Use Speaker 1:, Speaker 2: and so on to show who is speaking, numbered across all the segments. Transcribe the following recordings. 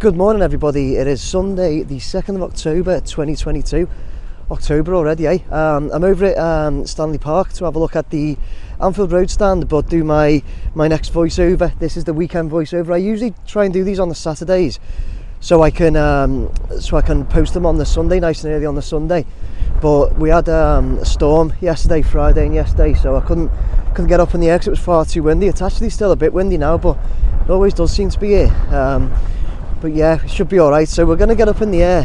Speaker 1: Good morning everybody, it is Sunday the 2nd of October 2022. October already, eh? I'm over at Stanley Park to have a look at the Anfield Road Stand, but do my next voiceover. This is the weekend voiceover. I usually try and do these on the Saturdays so I can post them on the Sunday, nice and early on the Sunday. But we had a storm yesterday, Friday and yesterday, so I couldn't get up in the air because it was far too windy. It's actually still a bit windy now, but it always does seem to be here. But yeah, it should be alright. So we're going to get up in the air,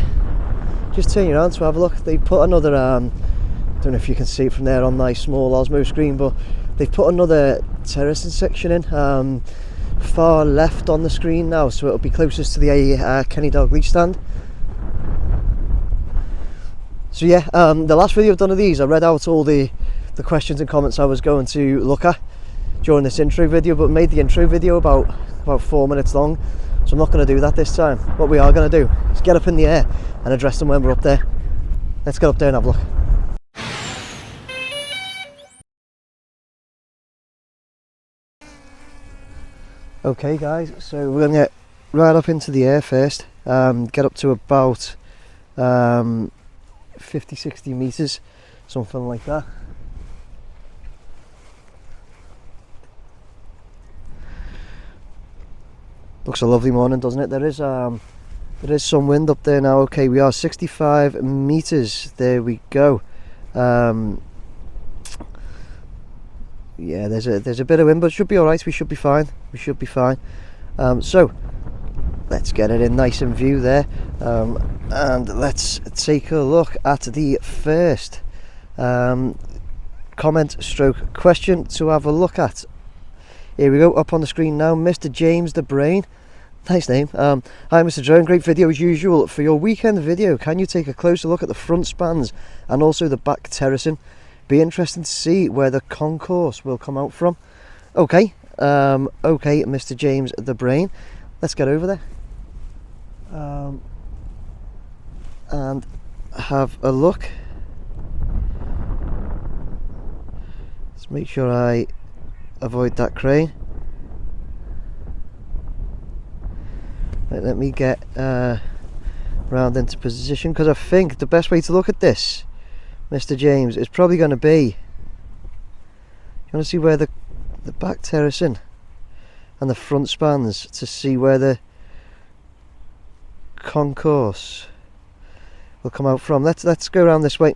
Speaker 1: just turn you around to have a look. They put another, don't know if you can see it from there on my small Osmo screen, but they've put another terracing section in, far left on the screen now, so it'll be closest to the Kenny Dalglish stand. So yeah, the last video I've done of these, I read out all the questions and comments I was going to look at during this intro video, but made the intro video about 4 minutes long. So I'm not going to do that this time. What we are going to do is get up in the air and address them when we're up there. Let's get up there and have a look. Okay guys, so we're going to get right up into the air first. Get up to about 50-60 meters, something like that. Looks a lovely morning, doesn't it? There is some wind up there now. Okay, we are 65 meters. There we go. Yeah, there's a bit of wind, but it should be all right. We should be fine. We should be fine. So let's get it in nice in view there, and let's take a look at the first comment stroke question to have a look at. Here we go, up on the screen now. Mr. James the Brain, nice name. Hi Mr. Drone, great video as usual. For your weekend video, can you take a closer look at the front spans and also the back terracing? Be interesting to see where the concourse will come out from. Okay, okay Mr. James the Brain, let's get over there and have a look. Let's make sure I avoid that crane. Right, let me get round into position, because I think the best way to look at this, Mr. James, is probably going to be, you want to see where the back terracing and the front spans, to see where the concourse will come out from. Let's go around this way.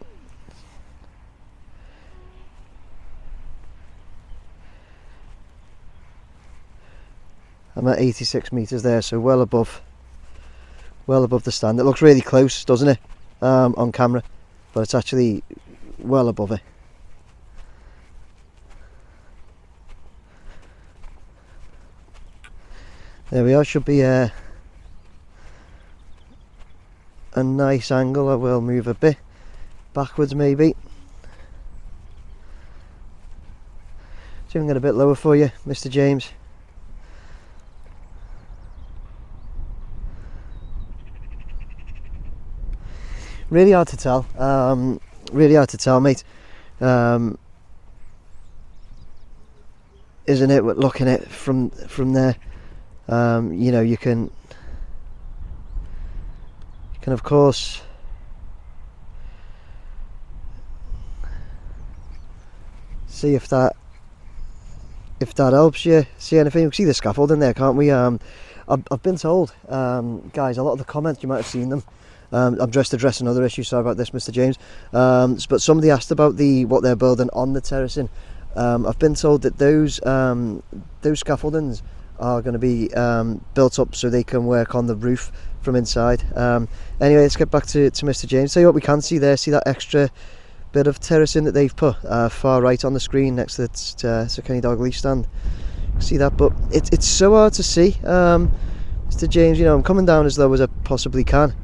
Speaker 1: I'm at 86 meters there, so well above the stand. It looks really close, doesn't it, on camera, but it's actually well above it. There we are. Should be a nice angle. I will move a bit backwards maybe. See if I can get a bit lower for you, Mr. James. Really hard to tell, really hard to tell, mate, isn't it, looking at it from there. You know, you can of course see if that helps you see anything. We can see the scaffolding there, can't we? I've been told, guys, a lot of the comments, you might have seen them. I'm just addressing another issue, sorry about this, Mr. James. But somebody asked about what they're building on the terracing. I've been told that those scaffoldings are going to be built up so they can work on the roof from inside. Anyway, let's get back to Mr. James. Tell you what we can see there. See that extra bit of terracing that they've put far right on the screen next to the Kenny Dalglish stand. See that, but it's so hard to see, Mr. James. You know, I'm coming down as low as I possibly can.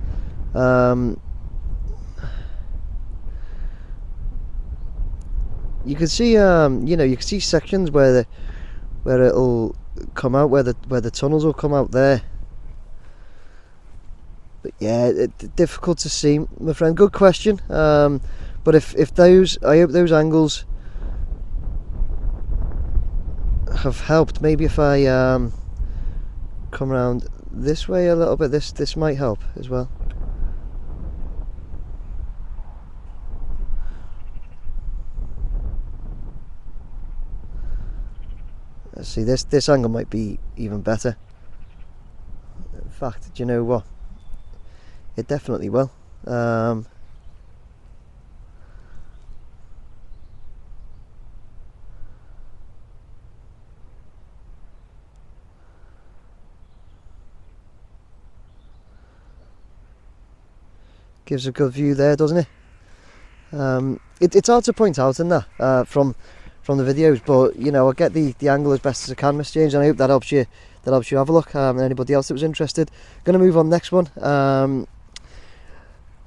Speaker 1: You can see, you know, you can see sections where it'll come out, where the tunnels will come out there. But yeah, difficult to see, my friend. Good question. But if those, I hope those angles have helped. Maybe if I come around this way a little bit. This might help as well. Let's see, this angle might be even better. In fact, do you know what? It definitely will. Gives a good view there, doesn't it? It's hard to point out in that from the videos, but you know, I get the angle as best as I can, Miss James, and I hope that helps you have a look. And anybody else that was interested. Going to move on next one.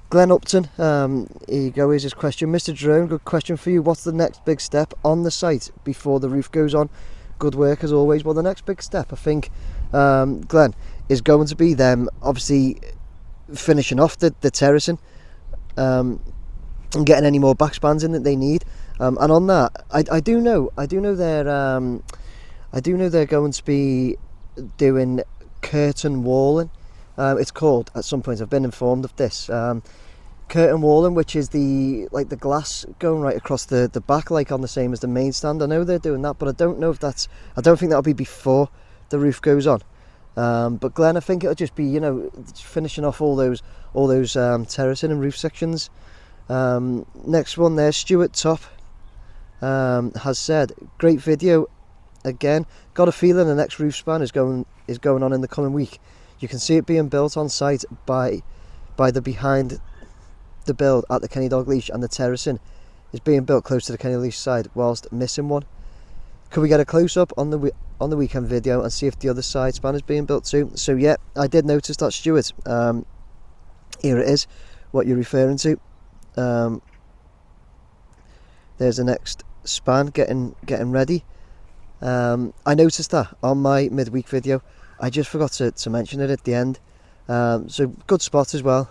Speaker 1: Glenn Upton, here you go, here's his question. Mr. Drone, good question for you. What's the next big step on the site before the roof goes on? Good work as always. Well, the next big step, I think, Glenn, is going to be them obviously finishing off the terracing and getting any more backspans in that they need. And on that, I do know they're going to be doing curtain walling. It's called, at some point, I've been informed of this, curtain walling, which is the glass going right across the back, like on the same as the main stand. I know they're doing that, but I don't think that'll be before the roof goes on. But Glenn, I think it'll just be, you know, finishing off all those terracing and roof sections. Next one there, Stuart Top has said, great video again. Got a feeling the next roof span is going on in the coming week. You can see it being built on site by the behind the build at the Kenny Dalglish, and the terracing is being built close to the Kenny Dalglish side whilst missing one. Could we get a close up on the weekend video and see if the other side span is being built too? So yeah, I did notice that, Stuart. Here it is, what you're referring to. There's the next span getting ready. I noticed that on my midweek video. I just forgot to mention it at the end. So good spot as well,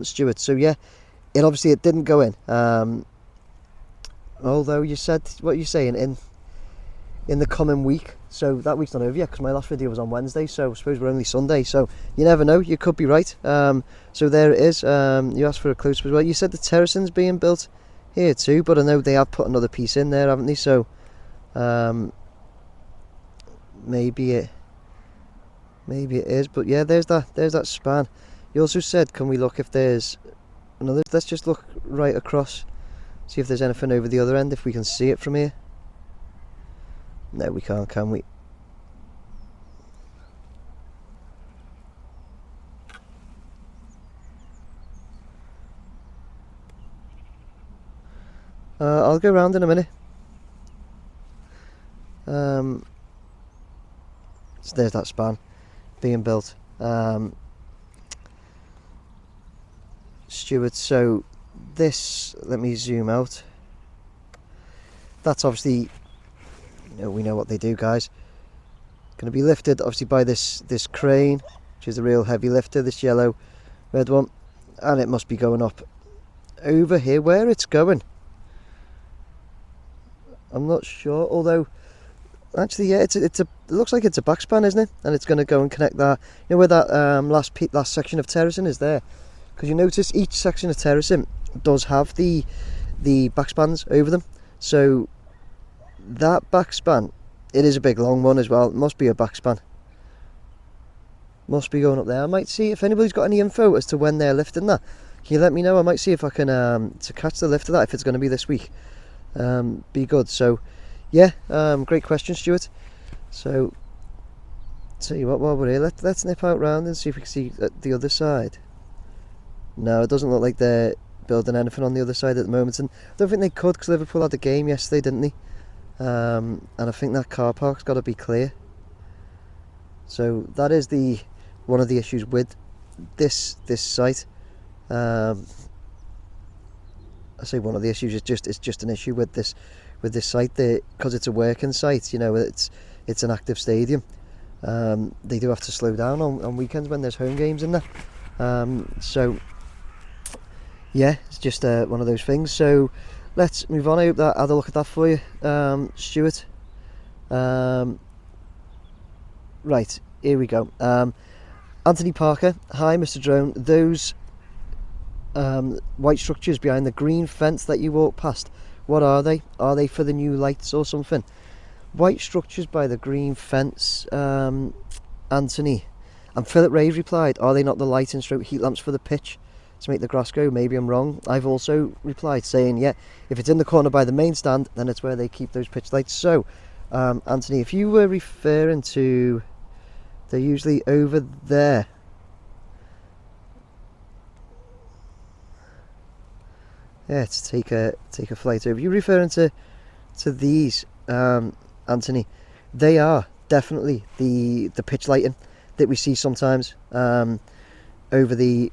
Speaker 1: Stuart. So yeah, it didn't go in. Although you said what you're saying in the coming week. So that week's not over yet, because my last video was on Wednesday, so I suppose we're only Sunday, so you never know, you could be right. So there it is. You asked for a close-up as well. You said the terracing's being built here too, but I know they have put another piece in there, haven't they? So maybe it is, but yeah, there's that span. You also said, can we look if there's another? Let's just look right across, see if there's anything over the other end, if we can see it from here. No, we can't, can we? I'll go round in a minute. So there's that span being built. Stuart, so this, let me zoom out. That's obviously, we know what they do, guys. Going to be lifted obviously by this crane, which is a real heavy lifter, this yellow red one, and it must be going up over here. Where it's going, I'm not sure, although actually yeah, it looks like it's a backspan, isn't it? And it's going to go and connect that, where that last section of terracing is there, because you notice each section of terracing does have the backspans over them. So that backspan, it is a big long one as well. It must be a backspan. Must be going up there. I might see if anybody's got any info as to when they're lifting that. Can you let me know? I might see if I can to catch the lift of that, if it's going to be this week. Be good. So yeah, great question, Stuart. So tell you what, while we're here, let's nip out round and see if we can see the other side. No, it doesn't look like they're building anything on the other side at the moment, and I don't think they could, because Liverpool had a game yesterday, didn't they? And I think that car park's got to be clear. So that is one of the issues with this site. I say one of the issues, it's just an issue with this site, because it's a working site. It's an active stadium. They do have to slow down on weekends when there's home games in there. So yeah, it's just one of those things. So let's move on. I hope that I had a look at that for you, Stuart. Right, here we go. Anthony Parker, hi Mr. Drone. Those white structures behind the green fence that you walk past, what are they? Are they for the new lights or something? White structures by the green fence, Anthony. And Philip Ray replied, are they not the light and stroke heat lamps for the pitch to make the grass grow? Maybe I'm wrong. I've also replied saying, yeah, if it's in the corner by the main stand, then it's where they keep those pitch lights. So, Anthony, if you were referring to, they're usually over there. Yeah, to take a flight over. You're referring to these, Anthony. They are definitely the pitch lighting that we see sometimes over the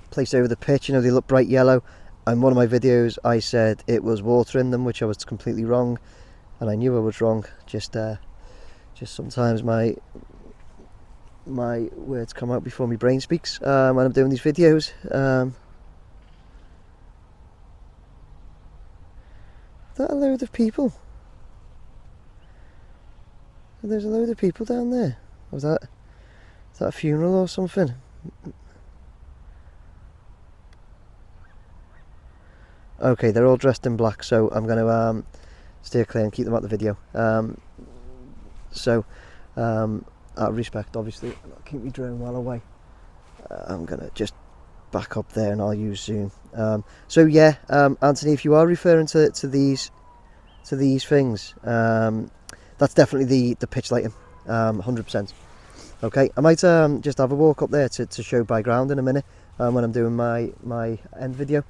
Speaker 1: place over the pitch. You know, they look bright yellow. And one of my videos, I said it was water in them, which I was completely wrong, and I knew I was wrong. Just sometimes my words come out before my brain speaks when I'm doing these videos. Is that a load of people? There's a load of people down there. Was that a funeral or something? Okay, they're all dressed in black, so I'm going to steer clear and keep them out of the video. Out of respect, obviously, I'll keep my drone well away. I'm going to just back up there and I'll use zoom. So yeah, Anthony, if you are referring to these things, that's definitely the pitch lighting, 100%. Okay, I might just have a walk up there to show by ground in a minute when I'm doing my end video.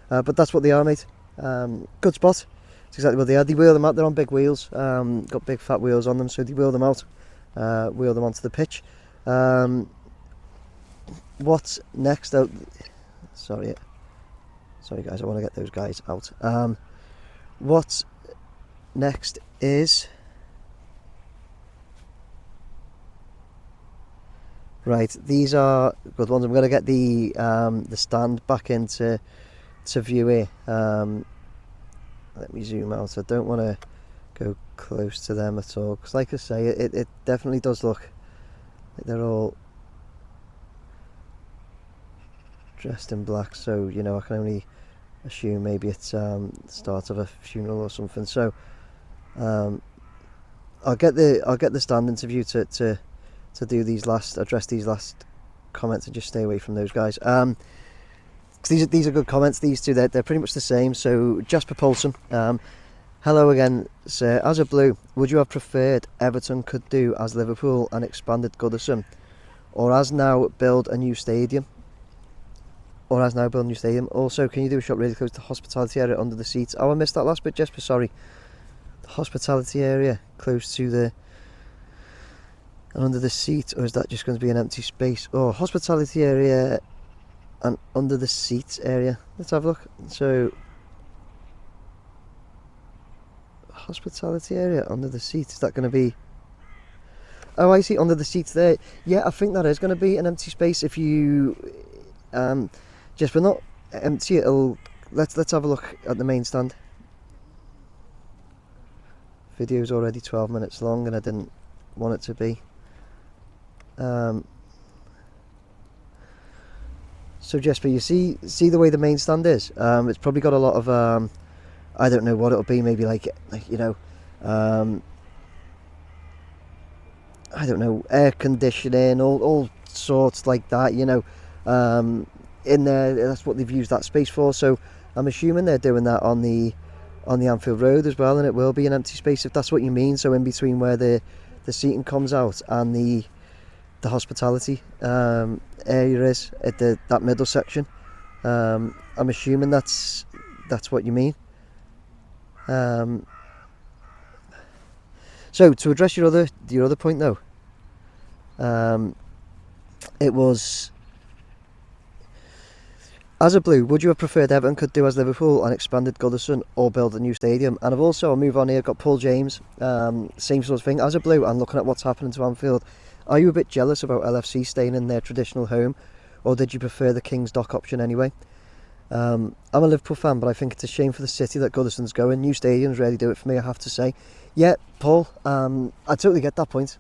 Speaker 1: But that's what they are, mate. Good spot. It's exactly what they are. They wheel them out. They're on big wheels. Got big fat wheels on them, so they wheel them out, wheel them onto the pitch. What's next? Oh, sorry guys, I want to get those guys out. What's next is right. These are good ones. I'm going to get the stand back into view here. Let me zoom out. I don't want to go close to them at all, because like I say, it definitely does look like they're all dressed in black, so you know, I can only assume maybe it's the start of a funeral or something. So I'll get the stand interview to do address these last comments and just stay away from those guys. These are good comments. These two, they're pretty much the same. So Jasper Paulson, hello again, sir. As a Blue, would you have preferred Everton could do as Liverpool and expanded Goodison, or as now build a new stadium? Also, can you do a shot really close to the hospitality area under the seats? Oh, I missed that last bit, Jesper, sorry. The hospitality area close to the and under the seat, or is that just going to be an empty space? Oh, hospitality area and under the seats area. Let's have a look. So, hospitality area under the seats, is that going to be... Oh, I see, under the seats there. Yeah, I think that is going to be an empty space. If you just but not empty, it'll... Let's have a look at the main stand. Video's already 12 minutes long and I didn't want it to be. So Jesper, you see the way the main stand is. It's probably got a lot of I don't know what it'll be. Maybe like you know, I don't know, air conditioning, all sorts like that. You know, in there, that's what they've used that space for. So I'm assuming they're doing that on the Anfield Road as well, and it will be an empty space if that's what you mean. So in between where the seating comes out and the hospitality area is at that middle section. I'm assuming that's what you mean. So to address your other point though, it was, as a Blue, would you have preferred Everton could do as Liverpool and expanded Goodison or build a new stadium? And I've also, I'll move on here, got Paul James, same sort of thing. As a Blue, and looking at what's happening to Anfield, are you a bit jealous about LFC staying in their traditional home, or did you prefer the King's Dock option anyway? I'm a Liverpool fan, but I think it's a shame for the city that Goodison's going. New stadiums really do it for me, I have to say. Yeah, Paul, I totally get that point.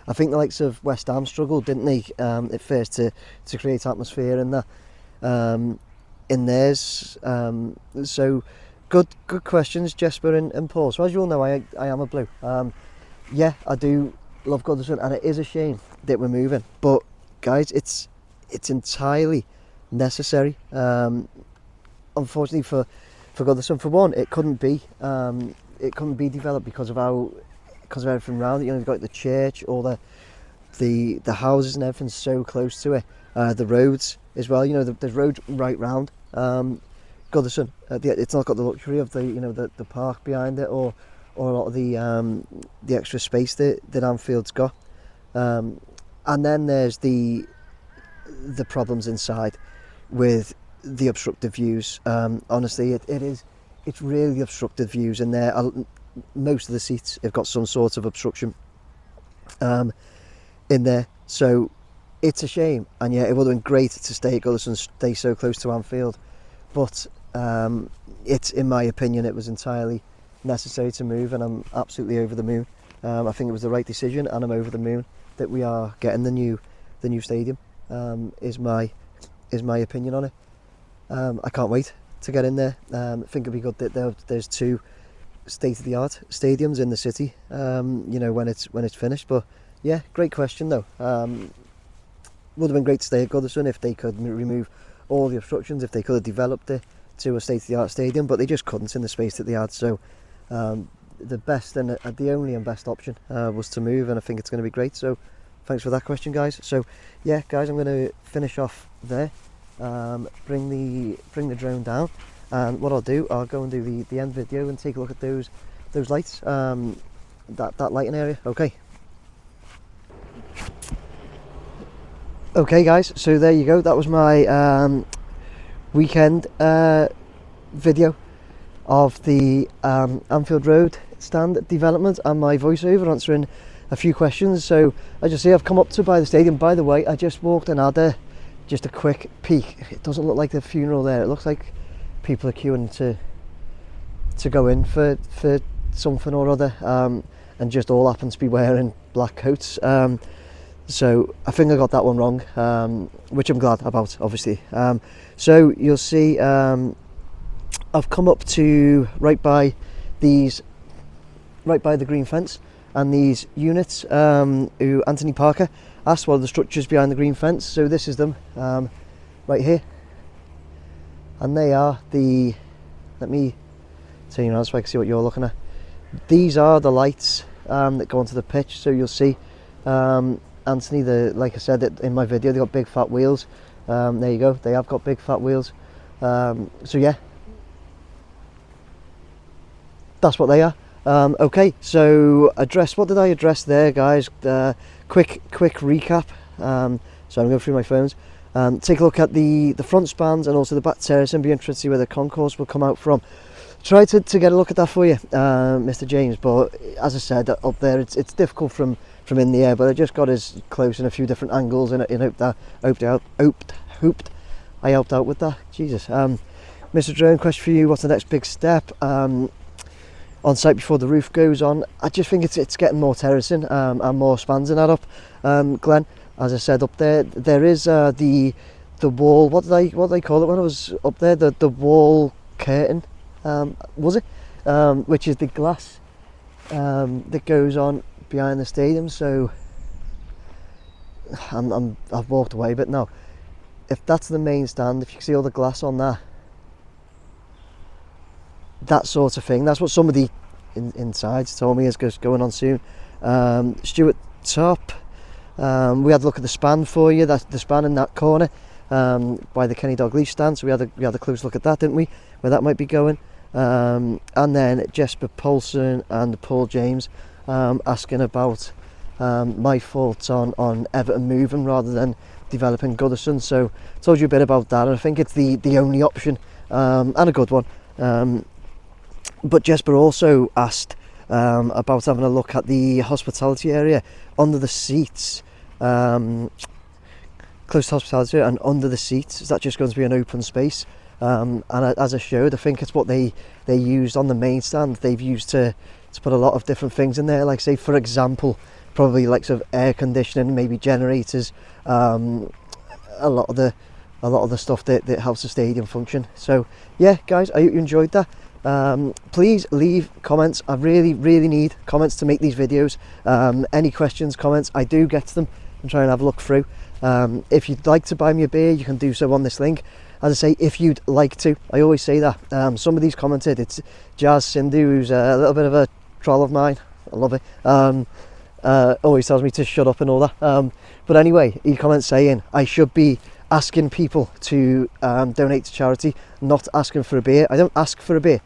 Speaker 1: I think the likes of West Ham struggled, didn't they, at first to create atmosphere in that, in theirs. So good questions, Jesper and Paul. So as you all know, I am a Blue. Yeah, I do love Goodison, and it is a shame that we're moving, but guys, it's entirely necessary. Unfortunately for Goodison, for one, it couldn't be developed because of everything around it. You know, you've got the church, all the houses and everything's so close to it. The roads as well. You know, there's roads right round Goodison. It's not got the luxury of the park behind it, or a lot of the extra space that Anfield's got. And then there's the problems inside with the obstructive views. Honestly, it's really obstructive views in there. Most of the seats have got some sort of obstruction in there, so it's a shame. And yeah, it would have been great to stay at Goodison and stay so close to Anfield, but it's, in my opinion, it was entirely necessary to move, and I'm absolutely over the moon. I think it was the right decision, and I'm over the moon that we are getting the new stadium. Is my opinion on it. I can't wait to get in there. I think it'd be good that there's two state-of-the-art stadiums in the city, when it's finished. But yeah, great question though. Would have been great to stay at Goodison if they could remove all the obstructions, if they could have developed it to a state-of-the-art stadium, but they just couldn't in the space that they had. So the best and the only and best option was to move, and I think it's going to be great. So thanks for that question, guys. So yeah, guys, I'm going to finish off there. Bring the drone down, and what I'll do, I'll go and do the end video and take a look at those lights, that lighting area. Okay guys, so there you go. That was my weekend video of the Anfield Road Stand development and my voiceover answering a few questions. So as you see, I've come up to by the stadium. By the way, I just walked and had just a quick peek. It doesn't look like the funeral there. It looks like people are queuing to go in for something or other, and just all happen to be wearing black coats. So I think I got that one wrong, which I'm glad about, obviously. So you'll see, I've come up to right by the green fence, and these units, who Anthony Parker asked what are the structures behind the green fence. So this is them, right here, and they are let me turn you around so I can see what you're looking at. These are the lights that go onto the pitch. So you'll see, Anthony, like I said in my video, they got big fat wheels. There you go, they have got big fat wheels. So yeah, that's what they are. Okay, so what did I address there, guys? Quick recap. So I'm going through my phones. Take a look at the front spans and also the back terrace, and be interested to see where the concourse will come out from. Try to get a look at that for you, Mr. James, but as I said, up there it's difficult from in the air, but I just got as close in a few different angles, and hoped I helped out with that. Jesus. Mr. Drone, question for you: what's the next big step on site before the roof goes on? I just think it's getting more terracing and more spans in that up. Glenn, as I said, up there is the wall. What did I call it when I was up there? The wall curtain, was it? Which is the glass that goes on behind the stadium. So I've walked away, but no, if that's the main stand, if you can see all the glass on that sort of thing, that's what somebody inside told me is going on soon. Stuart Top, we had a look at the span for you. That's the span in that corner by the Kenny Dalglish stand, so we had a close look at that, didn't we, where that might be going. And then Jesper Paulson and Paul James asking about my thoughts on Everton moving rather than developing Goodison. So told you a bit about that, and I think it's the only option, and a good one. But Jesper also asked about having a look at the hospitality area under the seats, close to hospitality and under the seats. Is that just going to be an open space? And as I showed, I think it's what they used on the main stand. They've used to put a lot of different things in there, like say for example probably like sort of air conditioning, maybe generators, a lot of the stuff that helps the stadium function. So yeah, guys, I hope you enjoyed that. Please leave comments. I really need comments to make these videos. Any questions, comments, I do get to them and try and have a look through. If you'd like to buy me a beer, you can do so on this link. As I say, if you'd like to, I always say that. Some of these commented, it's Jazz Sindhu, who's a little bit of a troll of mine. I love it. Always tells me to shut up and all that. But anyway, he comments saying I should be asking people to donate to charity, not asking for a beer. I don't ask for a beer.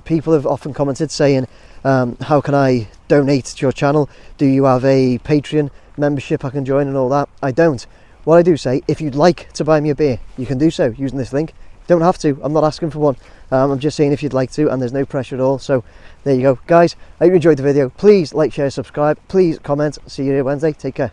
Speaker 1: People have often commented saying, how can I donate to your channel? Do you have a Patreon membership I can join and all that? I don't. What I do say, if you'd like to buy me a beer, you can do so using this link. You don't have to. I'm not asking for one. I'm just saying if you'd like to, and there's no pressure at all. So there you go, guys. I hope you enjoyed the video. Please like, share, subscribe. Please comment. See you here Wednesday. Take care.